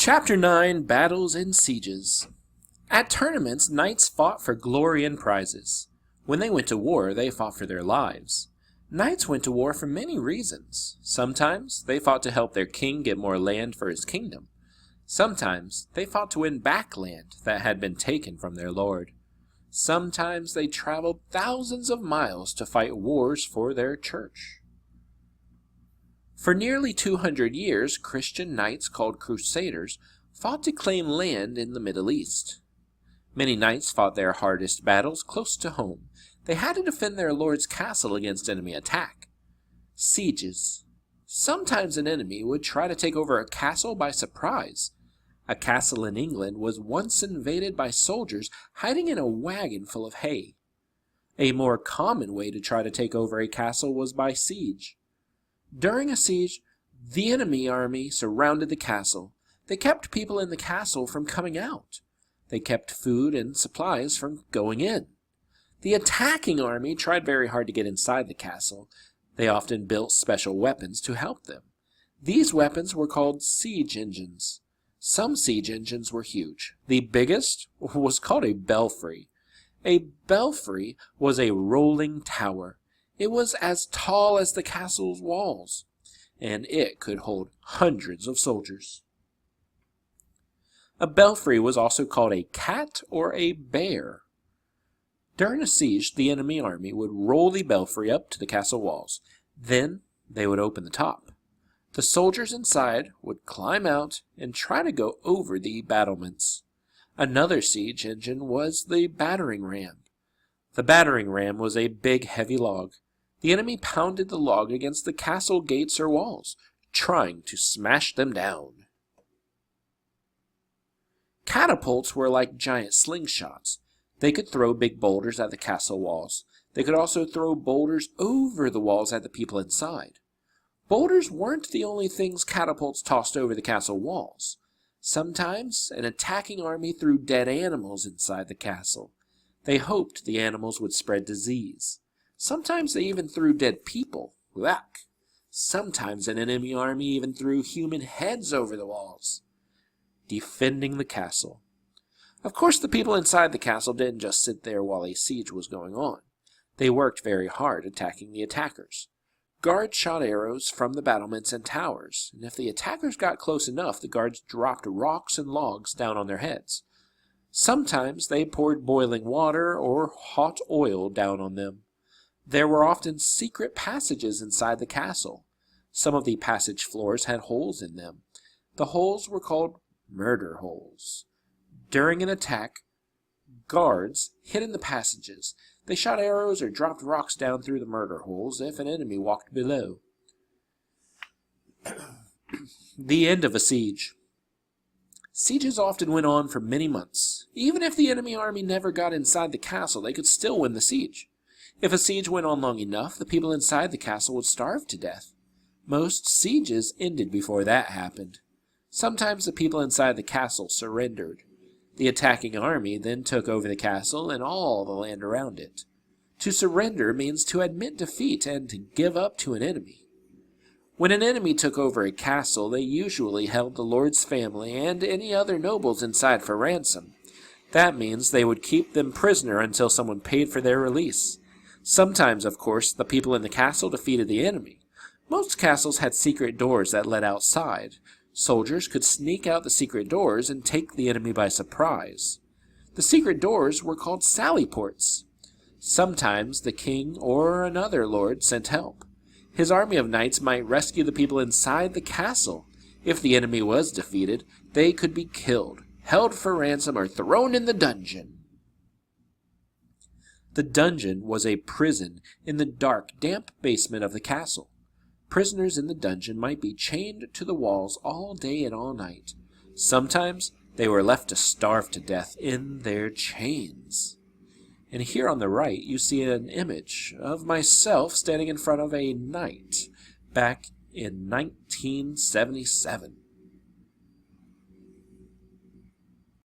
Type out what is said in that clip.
Chapter 9, Battles and Sieges. At tournaments, knights fought for glory and prizes. When they went to war, they fought for their lives. Knights went to war for many reasons. Sometimes they fought to help their king get more land for his kingdom. Sometimes they fought to win back land that had been taken from their lord. Sometimes they traveled thousands of miles to fight wars for their church. For nearly 200 years, Christian knights called Crusaders fought to claim land in the Middle East. Many knights fought their hardest battles close to home. They had to defend their lord's castle against enemy attack. Sieges. Sometimes an enemy would try to take over a castle by surprise. A castle in England was once invaded by soldiers hiding in a wagon full of hay. A more common way to try to take over a castle was by siege. During a siege, the enemy army surrounded the castle. They kept people in the castle from coming out. They kept food and supplies from going in. The attacking army tried very hard to get inside the castle. They often built special weapons to help them. These weapons were called siege engines. Some siege engines were huge. The biggest was called a belfry. A belfry was a rolling tower. It was as tall as the castle's walls, and it could hold hundreds of soldiers. A belfry was also called a cat or a bear. During a siege, the enemy army would roll the belfry up to the castle walls. Then they would open the top. The soldiers inside would climb out and try to go over the battlements. Another siege engine was the battering ram. The battering ram was a big, heavy log. The enemy pounded the log against the castle gates or walls, trying to smash them down. Catapults were like giant slingshots. They could throw big boulders at the castle walls. They could also throw boulders over the walls at the people inside. Boulders weren't the only things catapults tossed over the castle walls. Sometimes an attacking army threw dead animals inside the castle. They hoped the animals would spread disease. Sometimes they even threw dead people. Yuck! Sometimes an enemy army even threw human heads over the walls. Defending the castle. Of course, the people inside the castle didn't just sit there while a siege was going on. They worked very hard attacking the attackers. Guards shot arrows from the battlements and towers, and if the attackers got close enough, the guards dropped rocks and logs down on their heads. Sometimes they poured boiling water or hot oil down on them. There were often secret passages inside the castle. Some of the passage floors had holes in them. The holes were called murder holes. During an attack, guards hid in the passages. They shot arrows or dropped rocks down through the murder holes if an enemy walked below. The end of a siege. Sieges often went on for many months. Even if the enemy army never got inside the castle, they could still win the siege. If a siege went on long enough, the people inside the castle would starve to death. Most sieges ended before that happened. Sometimes the people inside the castle surrendered. The attacking army then took over the castle and all the land around it. To surrender means to admit defeat and to give up to an enemy. When an enemy took over a castle, they usually held the lord's family and any other nobles inside for ransom. That means they would keep them prisoner until someone paid for their release. Sometimes, of course, the people in the castle defeated the enemy. Most castles had secret doors that led outside. Soldiers could sneak out the secret doors and take the enemy by surprise. The secret doors were called sally ports. Sometimes the king or another lord sent help. His army of knights might rescue the people inside the castle. If the enemy was defeated, they could be killed, held for ransom, or thrown in the dungeon. The dungeon was a prison in the dark, damp basement of the castle. Prisoners in the dungeon might be chained to the walls all day and all night. Sometimes they were left to starve to death in their chains. And here on the right you see an image of myself standing in front of a knight back in 1977.